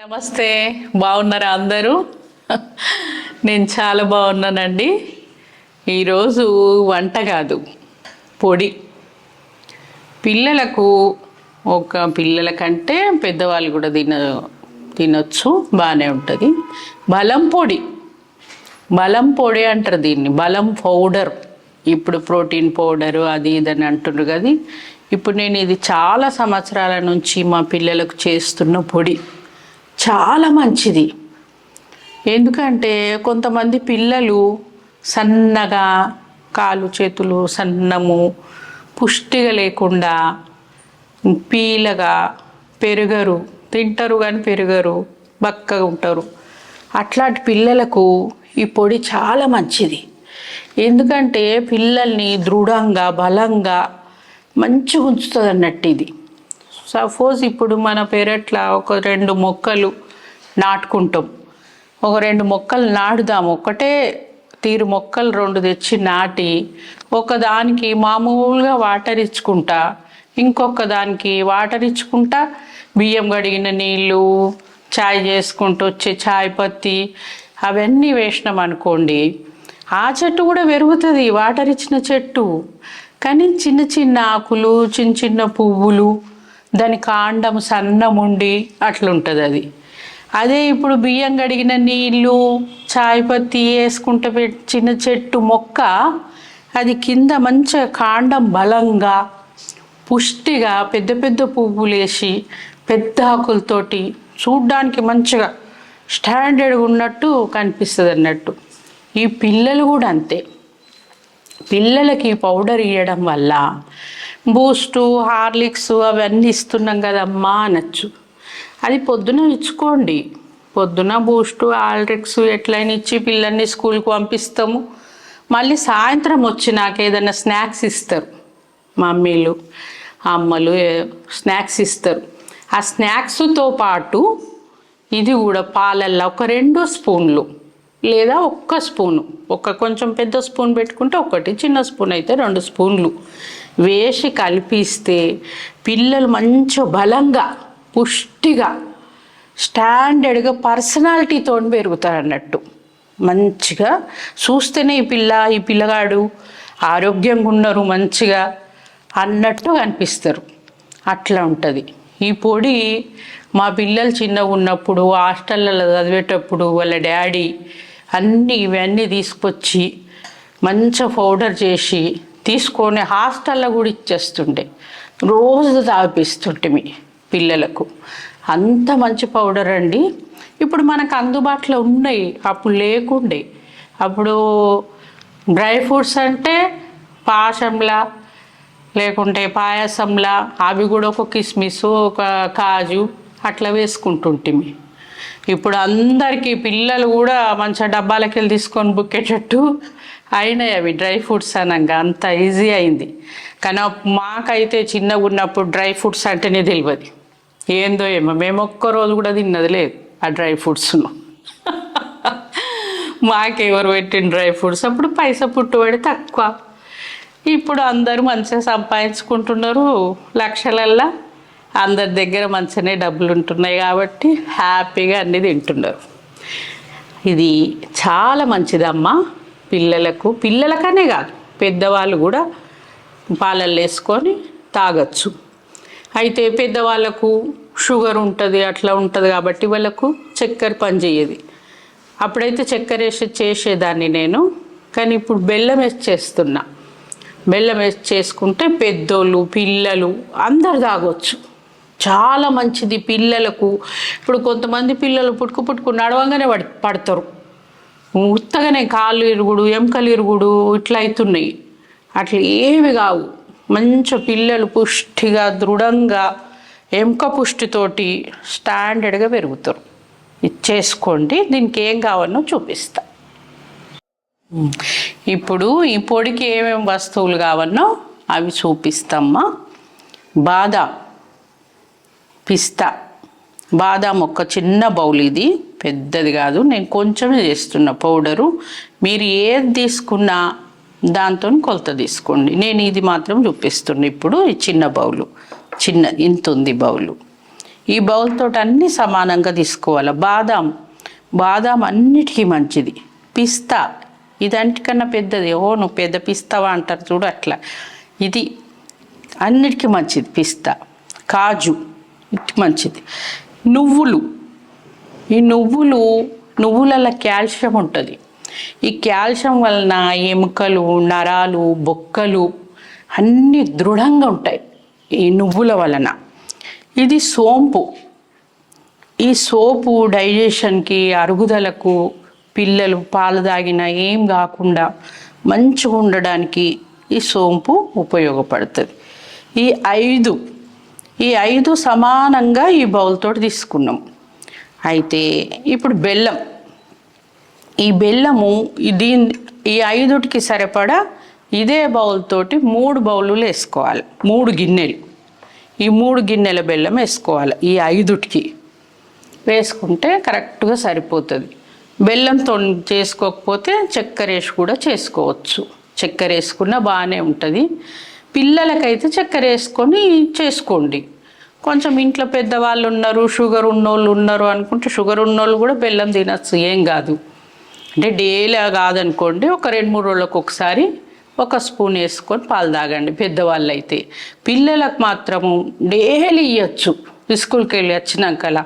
నమస్తే, బాగున్నారా అందరూ? నేను చాలా బాగున్నానండి. ఈరోజు వంట కాదు, పొడి. పిల్లలకు పిల్లల కంటే పెద్దవాళ్ళు కూడా తినొచ్చు, బాగానే ఉంటుంది. బలం పొడి అంటారు దీన్ని, బలం పౌడర్. ఇప్పుడు ప్రోటీన్ పౌడరు అది ఇదని అంటున్నారు కదా. ఇప్పుడు నేను ఇది చాలా సంవత్సరాల నుంచి మా పిల్లలకు చేస్తున్న పొడి. చాలా మంచిది. ఎందుకంటే కొంతమంది పిల్లలు సన్నగా, కాలు చేతులు సన్నము, పుష్టిగా లేకుండా, పీలగా పెరగరు, తింటారు కానీ పెరగరు, బక్కగా ఉంటారు. అట్లాంటి పిల్లలకు ఈ పొడి చాలా మంచిది. ఎందుకంటే పిల్లల్ని దృఢంగా, బలంగా మంచిగా ఉంచుతుంది అన్నట్టు ఇది. సపోజ్ ఇప్పుడు మన పెరట్ల ఒక 2 మొక్కలు నాటుకుంటాం. ఒక 2 మొక్కలు నాటుదాం. ఒకటే తీరు మొక్కలు 2 తెచ్చి నాటి, ఒకదానికి మామూలుగా వాటర్ ఇచ్చుకుంటా, ఇంకొక దానికి వాటర్ ఇచ్చుకుంటా, బియ్యం కడిగిన నీళ్ళు, చాయ్ చేసుకుంటూ వచ్చే చాయ్ పత్తి అవన్నీ వేసినాం అనుకోండి, ఆ చెట్టు కూడా పెరుగుతుంది, వాటర్ ఇచ్చిన చెట్టు. కానీ చిన్న చిన్న ఆకులు, చిన్న చిన్న పువ్వులు, దాని కాండం సన్నముండి అట్లుంటుంది. అదే ఇప్పుడు బియ్యం కడిగిన నీళ్ళు, చాయ్ పత్తి వేసుకుంటే చిన్న చెట్టు మొక్క, అది కింద మంచిగా కాండం బలంగా, పుష్టిగా, పెద్ద పెద్ద పువ్వులు వేసి, పెద్ద ఆకులతోటి చూడ్డానికి మంచిగా స్టాండర్డ్గా ఉన్నట్టు కనిపిస్తుంది అన్నట్టు. ఈ పిల్లలు కూడా అంతే. పిల్లలకి పౌడర్ ఇవ్వడం వల్ల బూస్టు, హార్లిక్స్ అవన్నీ ఇస్తున్నాం కదమ్మా అనొచ్చు. అది పొద్దున ఇచ్చుకోండి. పొద్దున బూస్టు, హార్లిక్స్ ఎట్లయినా ఇచ్చి పిల్లల్ని స్కూల్కి పంపిస్తాము. మళ్ళీ సాయంత్రం వచ్చి నాకు ఏదైనా స్నాక్స్ ఇస్తారు. మమ్మీలు, అమ్మలు స్నాక్స్ ఇస్తారు. ఆ స్నాక్స్తో పాటు ఇది కూడా పాలల్లో ఒక 2 స్పూన్లు లేదా 1 స్పూను, కొంచెం పెద్ద స్పూన్ పెట్టుకుంటే 1, చిన్న స్పూన్ అయితే 2 స్పూన్లు వేసి కలిపిస్తే పిల్లలు మంచిగా బలంగా, పుష్టిగా, స్టాండర్డ్గా పర్సనాలిటీతో పెరుగుతారు అన్నట్టు. మంచిగా చూస్తేనే ఈ పిల్లగాడు ఆరోగ్యంగా ఉన్నారు మంచిగా అన్నట్టు కనిపిస్తారు. అట్లా ఉంటుంది ఈ పొడి. మా పిల్లలు చిన్నగా ఉన్నప్పుడు హాస్టళ్ళలో చదివేటప్పుడు వాళ్ళ డాడీ ఇవన్నీ తీసుకొచ్చి మంచిగా పౌడర్ చేసి తీసుకొని హాస్టల్లో కూడా ఇచ్చేస్తుండే, రోజు తాగిపిస్తుంటే మీ పిల్లలకు. అంత మంచి పౌడర్ అండి. ఇప్పుడు మనకు అందుబాటులో ఉన్నాయి, అప్పుడు లేకుండే. అప్పుడు డ్రై ఫ్రూట్స్ అంటే పాశంలా లేకుంటే పాయసంలా, అవి కూడా ఒక కిస్మిస్, ఒక కాజు అట్లా వేసుకుంటుంటిమి. ఇప్పుడు అందరికీ పిల్లలు కూడా మంచిగా డబ్బాలకి వెళ్ళి తీసుకొని బుక్కేటట్టు అయినాయి అవి డ్రై ఫ్రూట్స్ అనగా. అంత ఈజీ అయింది. కానీ మాకైతే చిన్నగా ఉన్నప్పుడు డ్రై ఫ్రూట్స్ అంటేనే తెలియదు. ఏందో ఏమో, మేము ఒక్కరోజు కూడా తిన్నది లేదు ఆ డ్రై ఫ్రూట్స్ను. మాకెవరు పెట్టిన డ్రై ఫ్రూట్స్. అప్పుడు పైసా పుట్టుబడి తక్కువ. ఇప్పుడు అందరూ మంచిగా సంపాదించుకుంటున్నారు లక్షలల్లా. అందరి దగ్గర మంచిగానే డబ్బులు ఉంటున్నాయి కాబట్టి హ్యాపీగా అన్నీ తింటున్నారు. ఇది చాలా మంచిదమ్మా పిల్లలకనే కాదు, పెద్దవాళ్ళు కూడా పాలల్లో వేసుకొని తాగొచ్చు. అయితే పెద్దవాళ్ళకు షుగర్ ఉంటుంది, అట్లా ఉంటుంది కాబట్టి వాళ్ళకు చక్కెర పని చేయదు. అప్పుడైతే చక్కెర వేసి చేసేదాన్ని నేను, కానీ ఇప్పుడు బెల్లం వేసి చేస్తున్నా. బెల్లం వేసి చేసుకుంటే పెద్దోళ్ళు, పిల్లలు అందరు తాగొచ్చు. చాలా మంచిది పిల్లలకు. ఇప్పుడు కొంతమంది పిల్లలు పుట్టుకు నడవంగానే పడతారు, ఉత్తగానే కాళ్ళు ఇరుగుడు, ఎముకలు ఇరుగుడు ఇట్లా అవుతున్నాయి. అట్లా ఏమి కావు. మంచి పిల్లలు పుష్టిగా, దృఢంగా, ఎముక పుష్టితోటి స్టాండర్డ్గా పెరుగుతారు. ఇది చేసుకోండి. దీనికి ఏం కావాలో చూపిస్తా. ఇప్పుడు ఈ పొడికి ఏమేమి వస్తువులు కావాలో అవి చూపిస్తామ్మా. బాదాం, పిస్తా. బాదాం ఒక చిన్న బౌల్, ఇది పెద్దది కాదు, నేను కొంచెమే చేస్తున్న పౌడరు. మీరు ఏది తీసుకున్నా దాంతో కొలత తీసుకోండి. నేను ఇది మాత్రం చూపిస్తున్నా ఇప్పుడు. ఈ చిన్న బౌలు, ఇంత ఉంది బౌలు. ఈ బౌల్తో అన్నీ సమానంగా తీసుకోవాలి. బాదాం అన్నిటికీ మంచిది. పిస్తా ఇదంటికన్నా పెద్దది. నువ్వు పెద్ద పిస్తావా అంటారు చూడు, అట్లా ఇది అన్నిటికీ మంచిది. పిస్తా, కాజు ఇటు మంచిది. నువ్వులు, ఈ నువ్వులలో కాల్షియం ఉంటుంది. ఈ కాల్షియం వలన ఎముకలు, నరాలు, బొక్కలు అన్నీ దృఢంగా ఉంటాయి ఈ నువ్వుల వలన. ఇది సోంపు. ఈ సోపు డైజెషన్కి, అరుగుదలకు, పిల్లలు పాలు తాగినా ఏం కాకుండా మంచిగా ఉండడానికి ఈ సోంపు ఉపయోగపడుతుంది. ఈ ఐదు సమానంగా ఈ బౌల్తో తీసుకున్నాం. అయితే ఇప్పుడు బెల్లం, ఈ బెల్లము ఈ 5కి సరిపడా ఇదే బౌల్తోటి 3 బౌలులు వేసుకోవాలి. 3 గిన్నెలు, ఈ 3 గిన్నెల బెల్లం వేసుకోవాలి. ఈ 5కి వేసుకుంటే కరెక్ట్గా సరిపోతుంది. బెల్లంతో చేసుకోకపోతే చక్కెర వేసి కూడా చేసుకోవచ్చు. చక్కెర వేసుకున్నా బాగానే ఉంటుంది. పిల్లలకైతే చక్కెర వేసుకొని చేసుకోండి. కొంచెం ఇంట్లో పెద్దవాళ్ళు ఉన్నారు, షుగర్ ఉన్నోళ్ళు ఉన్నారు అనుకుంటే షుగర్ ఉన్నోళ్ళు కూడా బెల్లం తినచ్చు, ఏం కాదు. అంటే డైలీ కాదనుకోండి, ఒక 2-3 రోజులకు ఒకసారి 1 స్పూన్ వేసుకొని పాలు తాగండి పెద్దవాళ్ళు అయితే. పిల్లలకు మాత్రము డైలీ ఇవ్వచ్చు. స్కూల్కి వెళ్ళి వచ్చినాకలా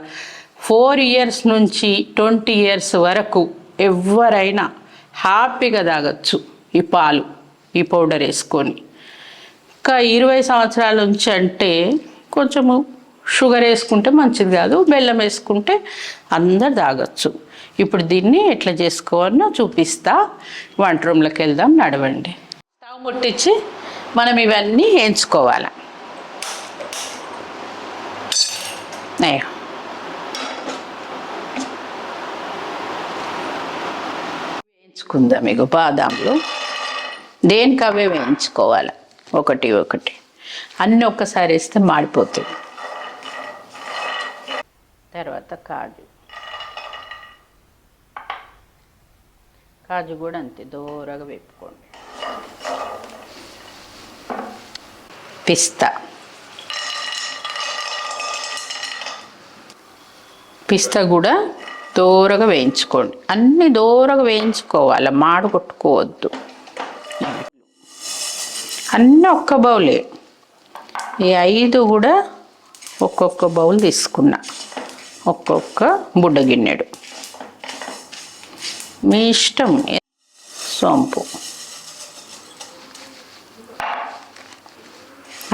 4 ఇయర్స్ నుంచి 20 ఇయర్స్ వరకు ఎవరైనా హ్యాపీగా తాగొచ్చు ఈ పాలు, ఈ పౌడర్ వేసుకొని. ఇంకా 20 సంవత్సరాల నుంచి అంటే కొంచెము షుగర్ వేసుకుంటే మంచిది కాదు, బెల్లం వేసుకుంటే అందరు తాగొచ్చు. ఇప్పుడు దీన్ని ఎట్లా చేసుకోవాలో చూపిస్తా. వంట రూమ్లోకి వెళ్దాం, నడవండి. స్టవ్ ముట్టించి మనం ఇవన్నీ వేయించుకోవాలి. వేయించుకుందాం. ఇగో బాదాంలు దేనికి అవే వేయించుకోవాలి, ఒకటి అన్నీ ఒక్కసారి వేస్తే మాడిపోతుంది. తర్వాత కాజు కూడా అంతే దూరగా వేపుకోండి. పిస్తా కూడా దూరగా వేయించుకోండి. అన్నీ దూరగా వేయించుకోవాలి, మాడు కొట్టుకోవద్దు. అన్నీ ఒక్క బౌలే. ఈ 5 కూడా ఒక్కొక్క బౌల్ తీసుకున్నా, ఒక్కొక్క బుడ్డ గిన్నెడు. మీ ఇష్టం. సోంపు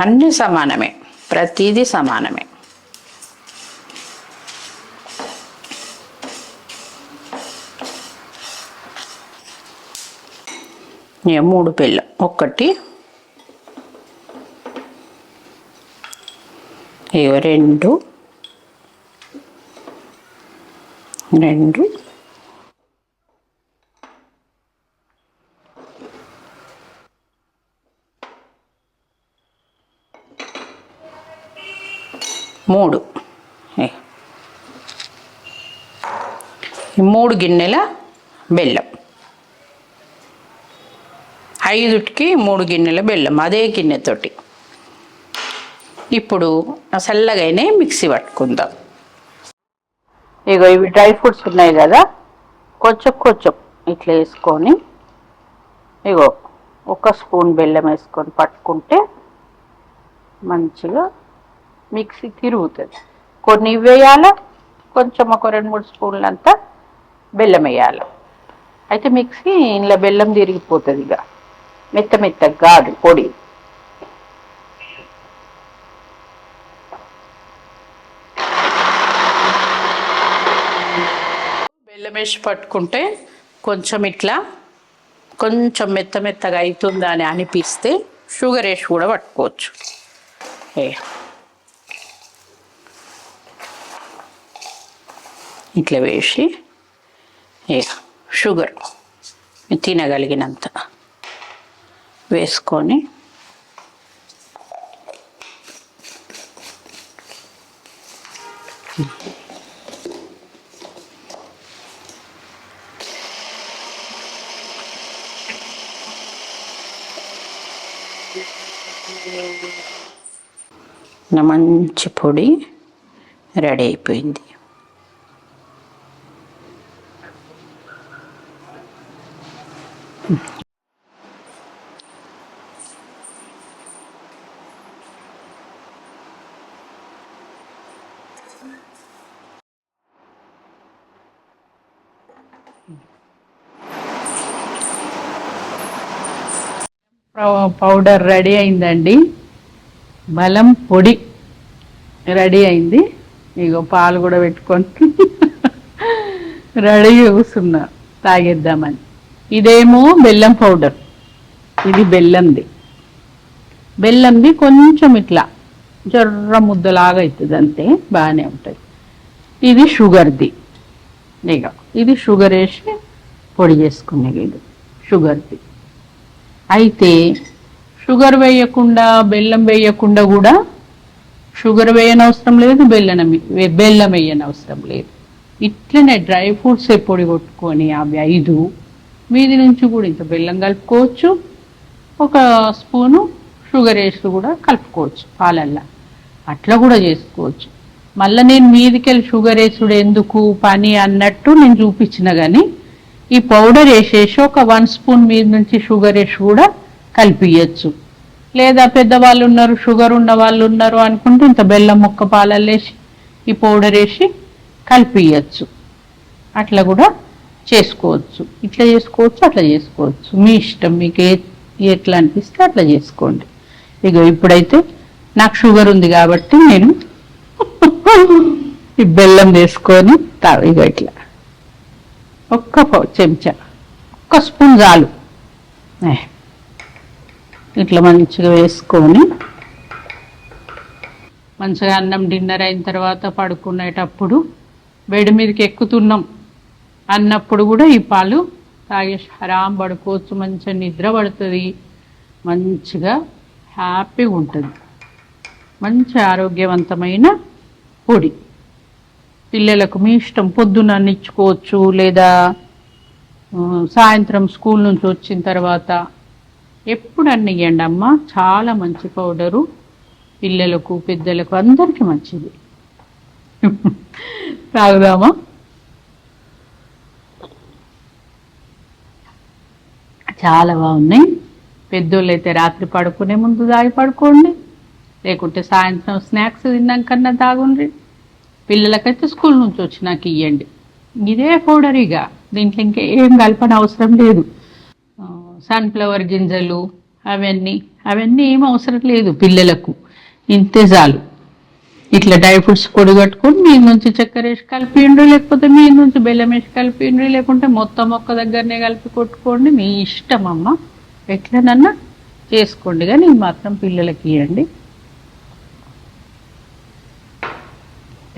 అన్నీ సమానమే, ప్రతిదీ సమానమే. ఇక 3 బెల్లం, 1 ఇక 2 3 ఈ 3 గిన్నెల బెల్లం. 5కి 3 గిన్నెల బెల్లం అదే గిన్నెతోటి. ఇప్పుడు చల్లగానే మిక్సీ పట్టుకుందాం. ఇగో ఇవి డ్రై ఫ్రూట్స్ ఉన్నాయి కదా, కొంచెం ఇట్లా వేసుకొని ఇగో 1 స్పూన్ బెల్లం వేసుకొని పట్టుకుంటే మంచిగా మిక్సీ తిరుగుతుంది. కొన్ని ఇవి వేయాలి, కొంచెం ఒక 2-3 స్పూన్లు అంతా బెల్లం వేయాలి. అయితే మిక్సీ ఇంట్లో బెల్లం తిరిగిపోతుంది. ఇక మెత్తగా కాదు, పొడి. బెల్లం వేసి పట్టుకుంటే కొంచెం ఇట్లా కొంచెం మెత్తగా అవుతుందా అని అనిపిస్తే షుగర్ వేసి కూడా పట్టుకోవచ్చు. ఇట్లా వేసి షుగర్ తినగలిగినంత వేసుకొని మంచి పొడి రెడీ అయిపోయింది. పౌడర్ రెడీ అయిందండి. బెల్లం పొడి రెడీ అయింది. ఇగో పాలు కూడా పెట్టుకొని రెడీగా కూర్చున్నా తాగేద్దామని. ఇదేమో బెల్లం పౌడర్, ఇది బెల్లంది కొంచెం ఇట్లా జర్ర ముద్దలాగా అవుతుంది, అంతే, బాగానే ఉంటుంది. ఇది షుగర్ది. ఇక ఇది షుగర్ వేసి పొడి చేసుకునేది, ఇది షుగర్ది. అయితే షుగర్ వేయకుండా బెల్లం వేయకుండా కూడా, షుగర్ వేయనవసరం లేదు, బెల్లం వేయనవసరం లేదు. ఇట్లనే డ్రై ఫ్రూట్స్ పొడి కొట్టుకొని అవి 5 మీది నుంచి కూడా ఇంత బెల్లం కలుపుకోవచ్చు, ఒక స్పూను షుగర్ వేసి కూడా కలుపుకోవచ్చు పాలల్లో, అట్లా కూడా చేసుకోవచ్చు. మళ్ళీ నేను మీదికెళ్ళి షుగర్ వేసుడు ఎందుకు పని అన్నట్టు నేను చూపించిన, కానీ ఈ పౌడర్ వేసేసి ఒక 1 స్పూన్ మీద నుంచి షుగర్ వేసి కూడా కలిపియచ్చు. లేదా పెద్దవాళ్ళు ఉన్నారు, షుగర్ ఉన్న వాళ్ళు ఉన్నారు అనుకుంటే ఇంత బెల్లం ముక్క పాలల్లో వేసి ఈ పౌడర్ వేసి కలిపియచ్చు. అట్లా కూడా చేసుకోవచ్చు. ఇట్లా చేసుకోవచ్చు, అట్లా చేసుకోవచ్చు, మీ ఇష్టం. మీకు ఎట్లా అనిపిస్తే అట్లా చేసుకోండి. ఇక ఇప్పుడైతే నాకు షుగర్ ఉంది కాబట్టి నేను ఈ బెల్లం వేసుకొని ఇక ఇట్లా ఒక్క చెంచా, ఒక్క స్పూన్ చాలు. ఇట్లా మంచిగా వేసుకొని మంచిగా అన్నం డిన్నర్ అయిన తర్వాత పడుకునేటప్పుడు బెడ్ మీదకి ఎక్కుతున్నాం అన్నప్పుడు కూడా ఈ పాలు తాగేసి ఆరాం పడుకోవచ్చు. మంచిగా నిద్ర పడుతుంది, మంచిగా హ్యాపీగా ఉంటుంది. మంచి ఆరోగ్యవంతమైన పొడి. పిల్లలకు మీ ఇష్టం, పొద్దున్న ఇచ్చుకోవచ్చు, లేదా సాయంత్రం స్కూల్ నుంచి వచ్చిన తర్వాత ఎప్పుడు అన్ని ఇవ్వండి అమ్మ. చాలా మంచి పౌడరు, పిల్లలకు పెద్దలకు అందరికీ మంచిది. తాగుదామా? చాలా బాగున్నాయి. పెద్దోళ్ళు అయితే రాత్రి పడుకునే ముందు తాగి పడుకోండి, లేకుంటే సాయంత్రం స్నాక్స్ తిన్నాకన్నా తాగుండ్రి. పిల్లలకైతే స్కూల్ నుంచి వచ్చినాక ఇవ్వండి. ఇదే పౌడర్, ఇక దీంట్లో ఇంకేం కలపన అవసరం లేదు. సన్ఫ్లవర్ గింజలు అవన్నీ ఏం అవసరం లేదు పిల్లలకు, ఇంతే చాలు. ఇట్లా డ్రై ఫ్రూట్స్ పొడి కట్టుకొని మీ నుంచి చక్కెర వేసి కలిపిండ్రు, లేకపోతే మీ నుంచి బెల్లం వేసి కలిపిండ్రు, లేకుంటే మొత్తం ఒక్క దగ్గరనే కలిపి కొట్టుకోండి, మీ ఇష్టం అమ్మ. ఎట్లనన్నా చేసుకోండి, కానీ మాత్రం పిల్లలకి ఇవ్వండి.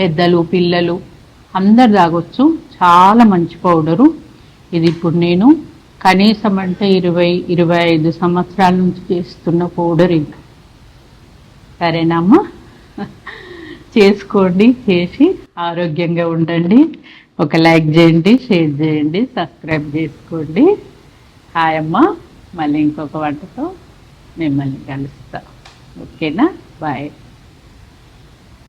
పెద్దలు పిల్లలు అందరు తాగొచ్చు. చాలా మంచి పౌడరు ఇది. ఇప్పుడు నేను కనీసం అంటే 20-25 సంవత్సరాల నుంచి చేస్తున్న పౌడర్ ఇది. సరేనమ్మా, చేసుకోండి, చేసి ఆరోగ్యంగా ఉండండి. ఒక లైక్ చేయండి, షేర్ చేయండి, సబ్స్క్రైబ్ చేసుకోండి. హాయ్ అమ్మ, మళ్ళీ ఇంకొక వంటతో మిమ్మల్ని కలుస్తా. ఓకేనా? బాయ్.